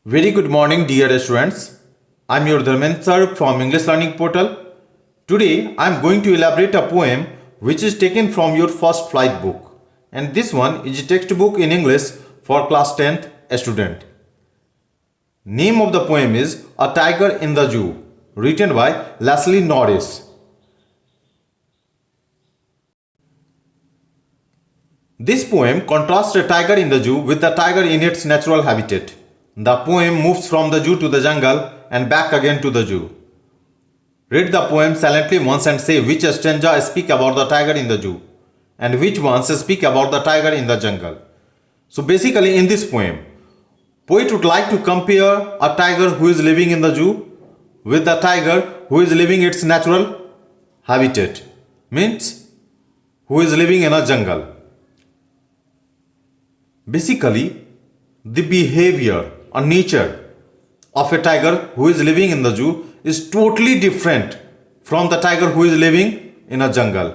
Very good morning, dear students. I'm your Dharmendra sir from English Learning Portal. Today, I'm going to elaborate a poem which is taken from your first flight book. And this one is a textbook in English for class 10th student. Name of the poem is A Tiger in the Zoo, written by Leslie Norris. This poem contrasts a tiger in the zoo with the tiger in its natural habitat. The poem moves from the zoo to the jungle and back again to the zoo. Read the poem silently once and say which stanza speak about the tiger in the zoo and which ones speak about the tiger in the jungle. So basically in this poem, poet would like to compare a tiger who is living in the zoo with the tiger who is living its natural habitat. Means who is living in a jungle. Basically, the behavior or nature of a tiger who is living in the zoo is totally different from the tiger who is living in a jungle.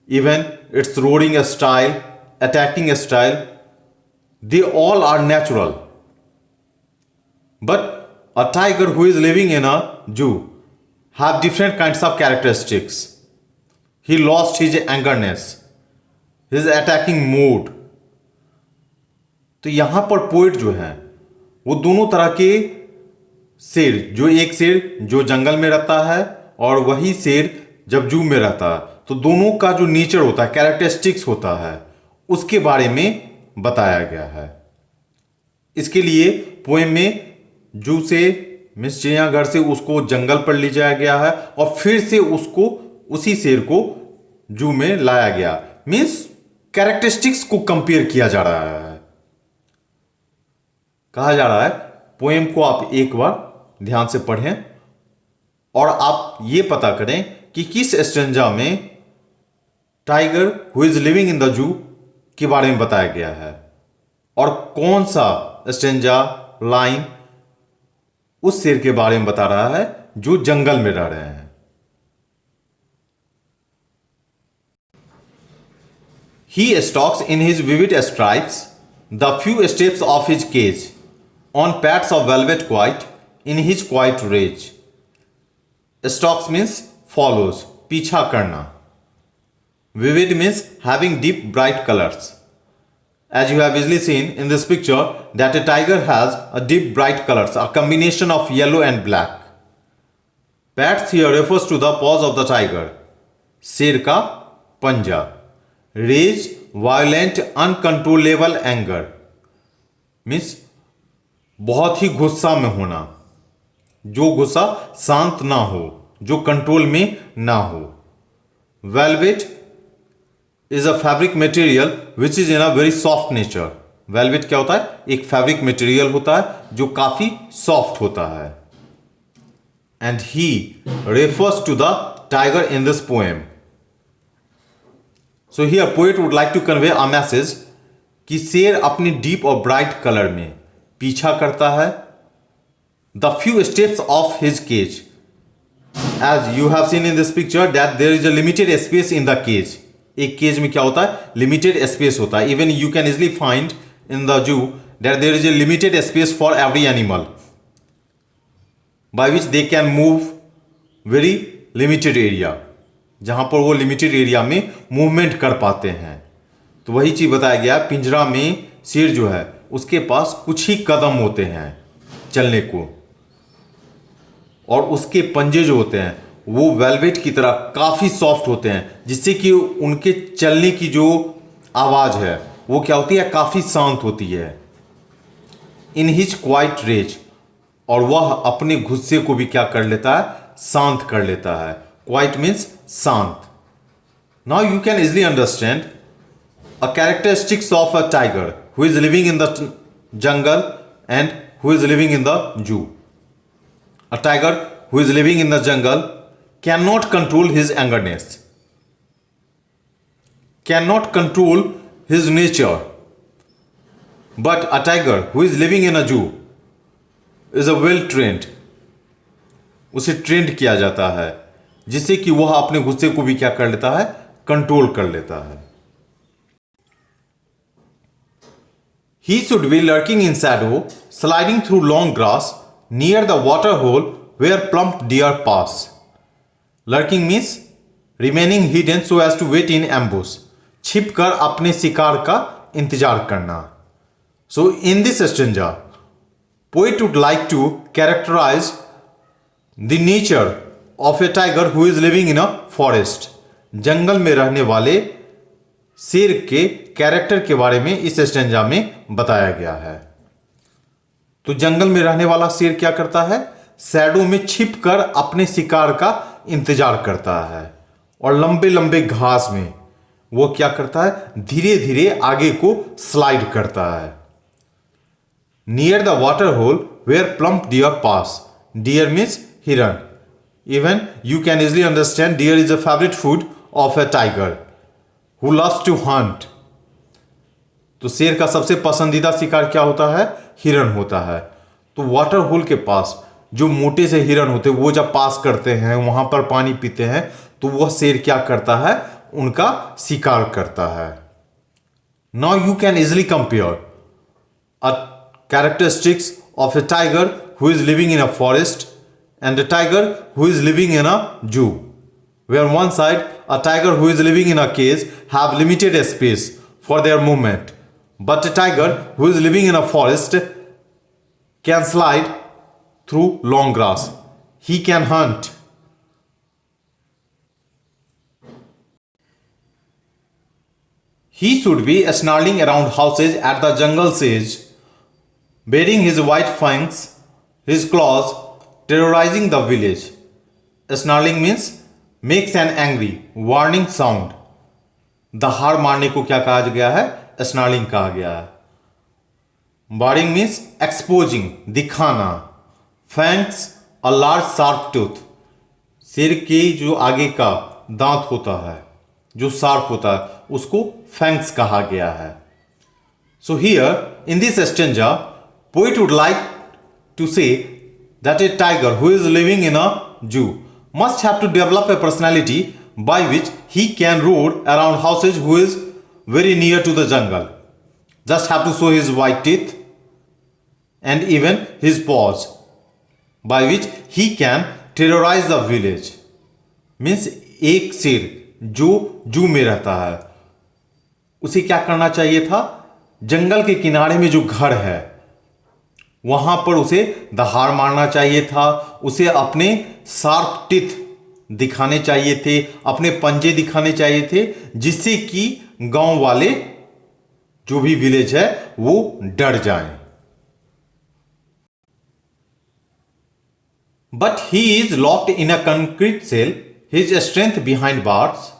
Even its roaring style, attacking style, they all are natural. But a tiger who is living in a zoo have different kinds of characteristics. He lost his angerness, his attacking mood. तो यहाँ पर poet जो है वो दोनों तरह के शेर, जो एक शेर जो जंगल में रहता है और वही शेर जब जू में रहता है, तो दोनों का जो नेचर होता है, कैरेक्टरिस्टिक्स होता है, उसके बारे में बताया गया है. इसके लिए पोएम में जू से मिस चिड़ियाघर से उसको जंगल पर ले जाया गया है और फिर से उसको उसी शेर को जू में लाया गया. मीन्स कैरेक्टरिस्टिक्स को कंपेयर किया जा रहा है. कहा जा रहा है पोएम को आप एक बार ध्यान से पढ़ें और आप ये पता करें कि किस स्टेंजा में tiger who is living in the जू के बारे में बताया गया है और कौन सा स्टेंजा लाइन उस शेर के बारे में बता रहा है जो जंगल में रह रहे हैं. He stalks in his vivid stripes the few steps of his cage on pads of velvet quiet in his quiet rage. Stalks means follows, पीछा करना. Vivid means having deep bright colors. As you have easily seen in this picture that a tiger has a deep bright colors, a combination of yellow and black. Pads here refers to the paws of the tiger. शेर का पंजा. Rage, violent, uncontrollable anger means बहुत ही गुस्सा में होना, जो गुस्सा शांत ना हो, जो कंट्रोल में ना हो. Velvet is a fabric material which is in a very soft nature. Velvet क्या होता है? एक फैब्रिक मटेरियल होता है जो काफी सॉफ्ट होता है. And he refers to the tiger in this poem. So here poet would like to convey a message कि शेर अपनी डीप और ब्राइट कलर में पीछा करता है. The few steps of his cage, as you have seen in this picture that there is a limited space in the cage. एक cage में क्या होता है? लिमिटेड स्पेस होता है. Even you can easily find in the zoo that there is a limited space for every animal by which they can move very limited area, जहां पर वो लिमिटेड एरिया में मूवमेंट कर पाते हैं. तो वही चीज बताया गया. पिंजरा में शेर जो है उसके पास कुछ ही कदम होते हैं चलने को और उसके पंजे जो होते हैं वो वेलवेट की तरह काफी सॉफ्ट होते हैं, जिससे कि उनके चलने की जो आवाज है वो क्या होती है? काफी शांत होती है. इन हिज क्वाइट रेज, और वह अपने गुस्से को भी क्या कर लेता है? शांत कर लेता है. क्वाइट मीन्स शांत. Now you can easily understand a characteristics of a tiger who is living in the jungle and who is living in the zoo. A tiger who is living in the jungle cannot control his angerness, cannot control his nature. But a tiger who is living in a zoo is a well trained. उसे trend किया जाता है जिससे कि वह अपने गुस्से को भी क्या कर लेता है? कंट्रोल कर लेता है. He should be lurking in shadow, sliding through long grass near the water hole where plump deer pass. Lurking means remaining hidden so as to wait in ambush. छिपकर अपने शिकार का इंतजार करना. So in this stanza, poet would like to characterize the nature of a tiger who is living in a forest. जंगल में रहने वाले शेर के कैरेक्टर के बारे में इस स्टेंजा में बताया गया है. तो जंगल में रहने वाला शेर क्या करता है? शैडो में छिपकर अपने शिकार का इंतजार करता है और लंबे लंबे घास में वो क्या करता है? धीरे धीरे आगे को स्लाइड करता है. Near the water hole where plump deer pass. Deer means हिरन. Even you can easily understand deer is a favorite food of a tiger who loves to hunt. तो शेर का सबसे पसंदीदा शिकार क्या होता है? हिरन होता है. तो वाटर होल के पास जो मोटे से हिरन होते हैं वो जब पास करते हैं, वहां पर पानी पीते हैं, तो वह शेर क्या करता है? उनका शिकार करता है. Now you can easily compare a characteristics of a tiger who is living in a forest and a tiger who is living in a zoo, where one side a tiger who is living in a cage have limited space for their movement, but a tiger who is living in a forest can slide through long grass. He can hunt. He should be snarling around houses at the jungle's edge, baring his white fangs, his claws, terrorizing the village. Snarling means makes an angry, warning sound. दहाड़ मारने को क्या कहा गया है? Snarling कहा गया है. बारिंग मीन्स एक्सपोजिंग, दिखाना. Fangs a large sharp tooth. सिर के जो आगे का दांत होता है, जो शार्प होता है, उसको फैंक्स कहा गया है. So here in this stanza, poet would like to say that a tiger who is living in a zoo must have to develop a personality by which he can roar around houses who is very near to the jungle. Just have to show his white teeth and even his paws by which he can terrorize the village. Means एक शेर जो जू में रहता है, उसे क्या करना चाहिए था? जंगल के किनारे में जो घर है वहां पर उसे दहाड़ मारना चाहिए था. उसे अपने शार्प टिथ दिखाने चाहिए थे, अपने पंजे दिखाने चाहिए थे, जिससे कि गांव वाले जो भी विलेज है वो डर जाएं. But he is locked in a concrete cell, his strength behind bars,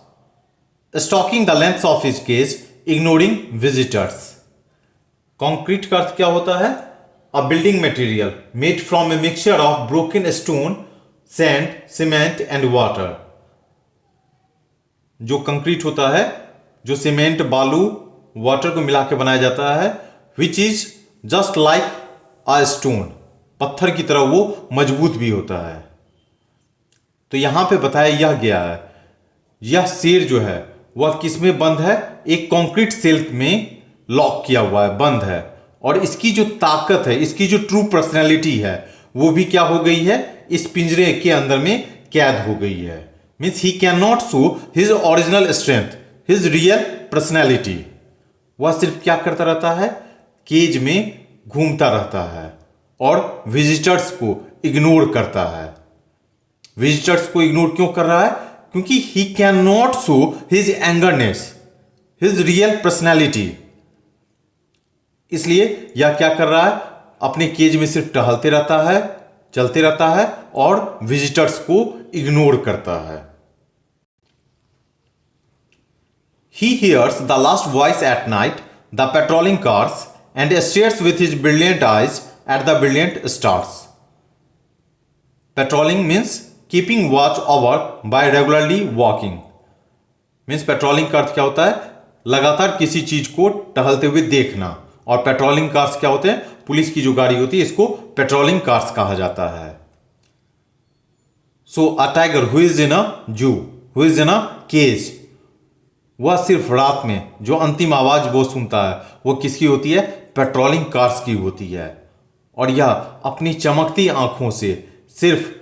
stalking the length of his cage, ignoring visitors. Concrete का अर्थ क्या होता है? A building material made from a mixture of broken stone, sand, cement and water. जो concrete होता है, जो cement, बालू, वाटर को मिला के बनाया जाता है, which is just like a stone. पत्थर की तरह वो मजबूत भी होता है. तो यहां पे बताया यह गया है, यह शेर जो है वह किस में बंद है? एक कंक्रीट सेल में लॉक किया हुआ है, बंद है. और इसकी जो ताकत है, इसकी जो ट्रू पर्सनैलिटी है, वो भी क्या हो गई है? इस पिंजरे के अंदर में कैद हो गई है. Means he can not show his original strength, his real personality. वह सिर्फ क्या करता रहता है? केज में घूमता रहता है और विजिटर्स को इग्नोर करता है. विजिटर्स को इग्नोर क्यों कर रहा है? क्योंकि he can not show his angerness, his real personality. इसलिए यह क्या कर रहा है? अपने केज में सिर्फ टहलते रहता है, चलते रहता है और विजिटर्स को इग्नोर करता है. He hears the last voice at night, the patrolling cars, and stares with his brilliant eyes at the brilliant stars. Patrolling means keeping watch over by regularly walking. Means patrolling का अर्थ क्या होता है? लगातार किसी चीज को टहलते हुए देखना. और पेट्रोलिंग कार्स क्या होते हैं? पुलिस की जो गाड़ी होती है, इसको पेट्रोलिंग कार्स कहा जाता है. So a tiger who is in a zoo, who is in a cage, वह सिर्फ रात में जो अंतिम आवाज वो सुनता है वो किसकी होती है? पेट्रोलिंग कार्स की होती है और यह अपनी चमकती आंखों से सिर्फ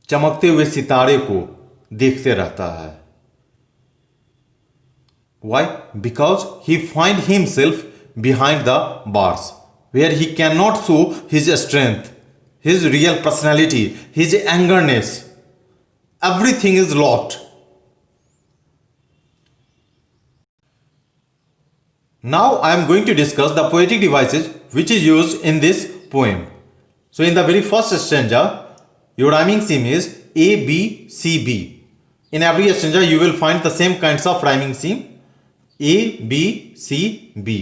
चमकते हुए सितारे को देखते रहता है। Why? Because he find himself behind the bars, where he cannot show his strength, his real personality, his angerness. Everything is locked. Now I am going to discuss the poetic devices which is used in this poem. So in the very first stanza, your rhyming scheme is A, B, C, B. In every stanza you will find the same kinds of rhyming scheme A, B, C, B.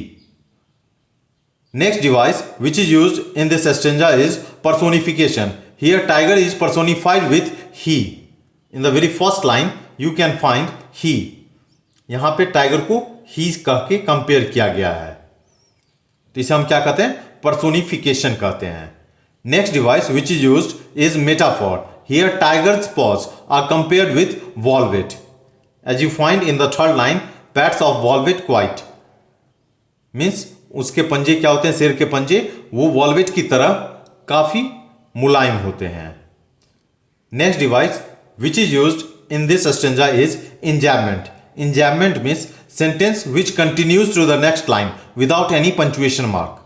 Next device which is used in this stanza is personification. Here tiger is personified with he. In the very first line you can find he. यहाँ पे tiger को ही कह के compare किया गया है, तो इसे हम क्या कहते हैं? पर्सोनिफिकेशन कहते हैं। Next device which is used is metaphor. Here tiger's paws are compared with velvet. As you find in the third line, pads of velvet quiet means उसके पंजे क्या होते हैं? शेर के पंजे वो वॉल्वेट की तरह काफी मुलायम होते हैं। Next device which is used in this stanza is enjambment. Enjambment means sentence which continues to the next line without any punctuation mark.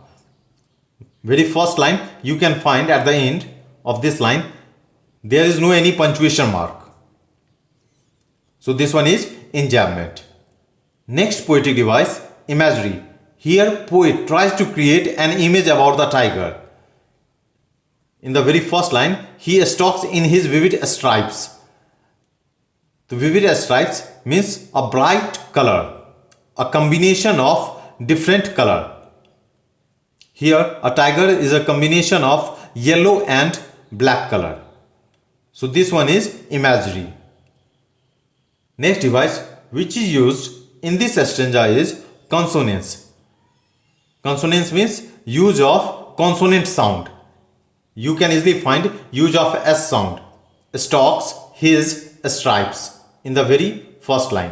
Very first line you can find at the end of this line there is no any punctuation mark. So this one is enjambment. Next poetic device, imagery. Here poet tries to create an image about the tiger. In the very first line, he stalks in his vivid stripes. The vivid stripes means a bright color, a combination of different color. Here a tiger is a combination of yellow and black color. So this one is imagery. Next device which is used in this stanza is consonance. Consonance means use of consonant sound. You can easily find use of S sound. Stalks his stripes in the very first line.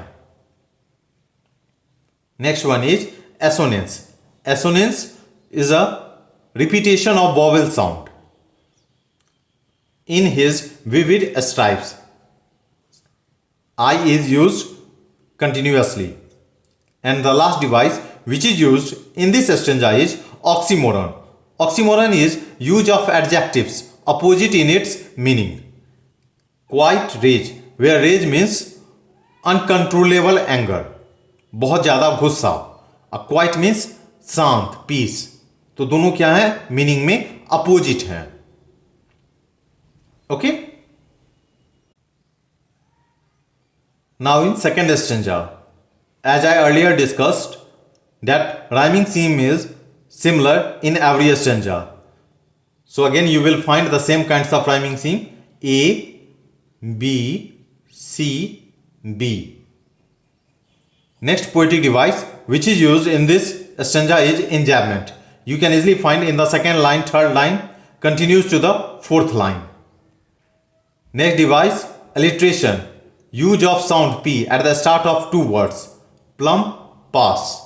Next one is assonance. Assonance is a repetition of vowel sound in his vivid stripes. I is used continuously. And the last device which is used in this stanza is oxymoron. Oxymoron is use of adjectives opposite in its meaning. Quite rage, where rage means uncontrollable anger, बहुत ज्यादा गुस्सा. Quite means शांत, piece. तो दोनों क्या है? Meaning में opposite हैं. Okay. Now in second stanza, as I earlier discussed that rhyming scheme is similar in every stanza. So again you will find the same kinds of rhyming scheme A, B, C, B. Next poetic device which is used in this stanza is enjambment. You can easily find in the second line, third line, continues to the fourth line. Next device, alliteration. Use of sound P at the start of two words. Plum, pass.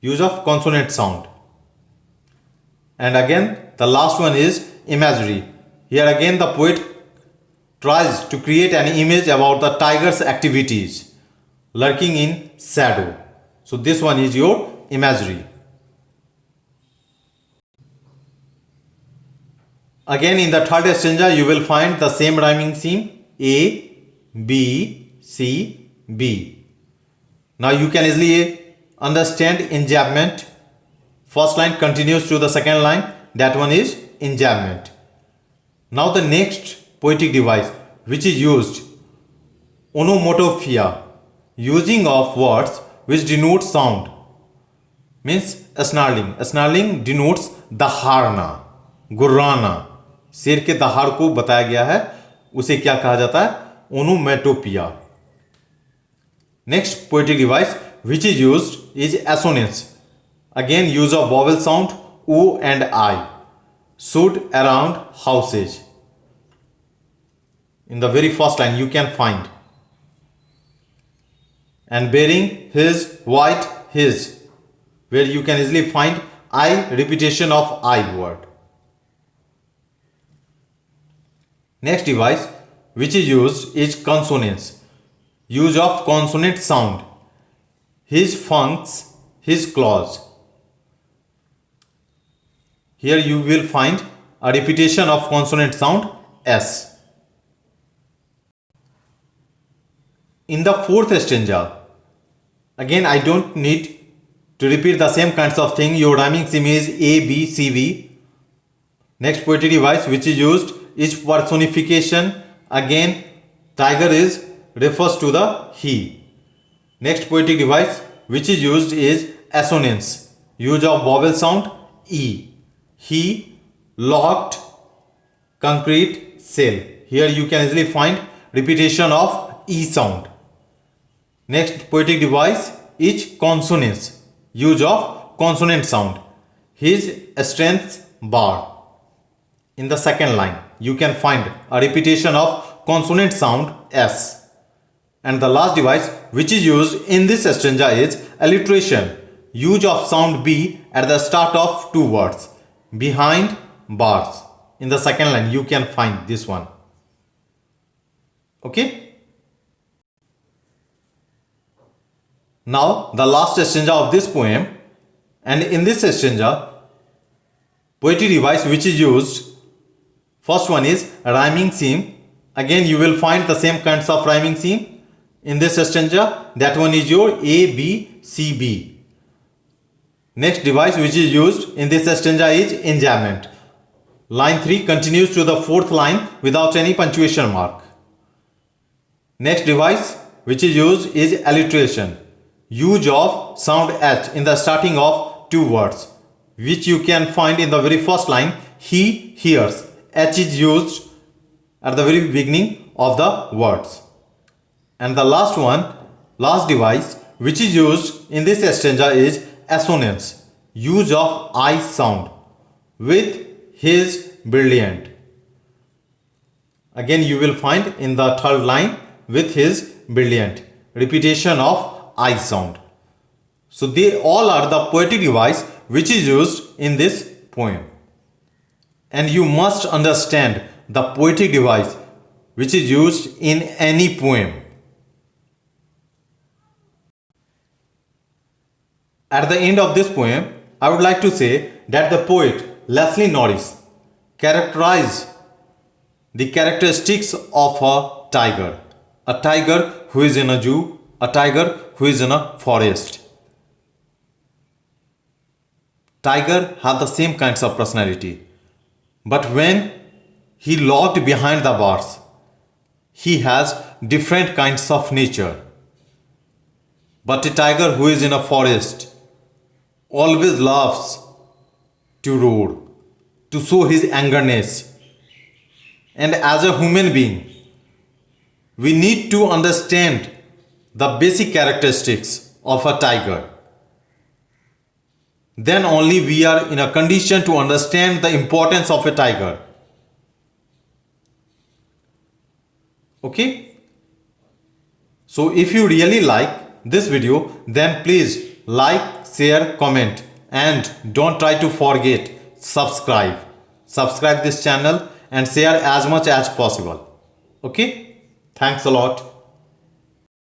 Use of consonant sound. And again the last one is imagery. Here again the poet tries to create an image about the tiger's activities lurking in shadow. So this one is your imagery. Again in the third stanza you will find the same rhyming scheme A, B, C, B. Now you can easily understand enjambment. First line continues to the second line, that one is enjambment. Now the next poetic device which is used, onomatopoeia, using of words which denote sound, means snarling. Snarling denotes दहाड़ना, गुर्राना. शेर के दहाड़ को बताया गया है, उसे क्या कहा जाता है? Onomatopoeia. Next poetic device which is used is assonance. Again use of vowel sound O and I. Should around houses. In the very first line you can find. And bearing his white his. where you can easily find I repetition of I word. Next device which is used is consonants. Use of consonant sound. His funks, his clause. Here you will find a repetition of consonant sound S. In the fourth stanza, again I don't need to repeat the same kinds of thing. Your rhyming scheme is A, B, C, V. Next poetic device which is used is personification. Again tiger is refers to the he. Next poetic device which is used is assonance. Use of vowel sound E. He locked concrete cell. Here you can easily find repetition of E sound. Next poetic device is consonance. Use of consonant sound. His strength bar. In the second line you can find a repetition of consonant sound S. And the last device which is used in this stanza is alliteration. Use of sound B at the start of two words behind bars. In the second line you can find this one. Okay. Now the last stanza of this poem, and in this stanza poetic device which is used, first one is rhyming scheme. Again you will find the same kinds of rhyming scheme in this stanza. That one is your A, B, C, B. Next device which is used in this stanza is enjambment. Line 3 continues to the fourth line without any punctuation mark. Next device which is used is alliteration. Use of sound H in the starting of two words, which you can find in the very first line. He hears. H is used at the very beginning of the words. And the last one, last device which is used in this stanza is assonance. Use of I sound with his brilliant. Again you will find in the third line with his brilliant. Repetition of I sound. So they all are the poetic device which is used in this poem. And you must understand the poetic device which is used in any poem. At the end of this poem, I would like to say that the poet Leslie Norris characterized the characteristics of a tiger who is in a zoo, a tiger who is in a forest. Tiger have the same kinds of personality, but when he locked behind the bars, he has different kinds of nature. But a tiger who is in a forest always loves to roar, to show his angerness. And as a human being, we need to understand the basic characteristics of a tiger. Then only we are in a condition to understand the importance of a tiger. Okay? So if you really like this video, then please like, share, comment, and don't try to forget subscribe. Subscribe this channel and share as much as possible. Okay? Thanks a lot.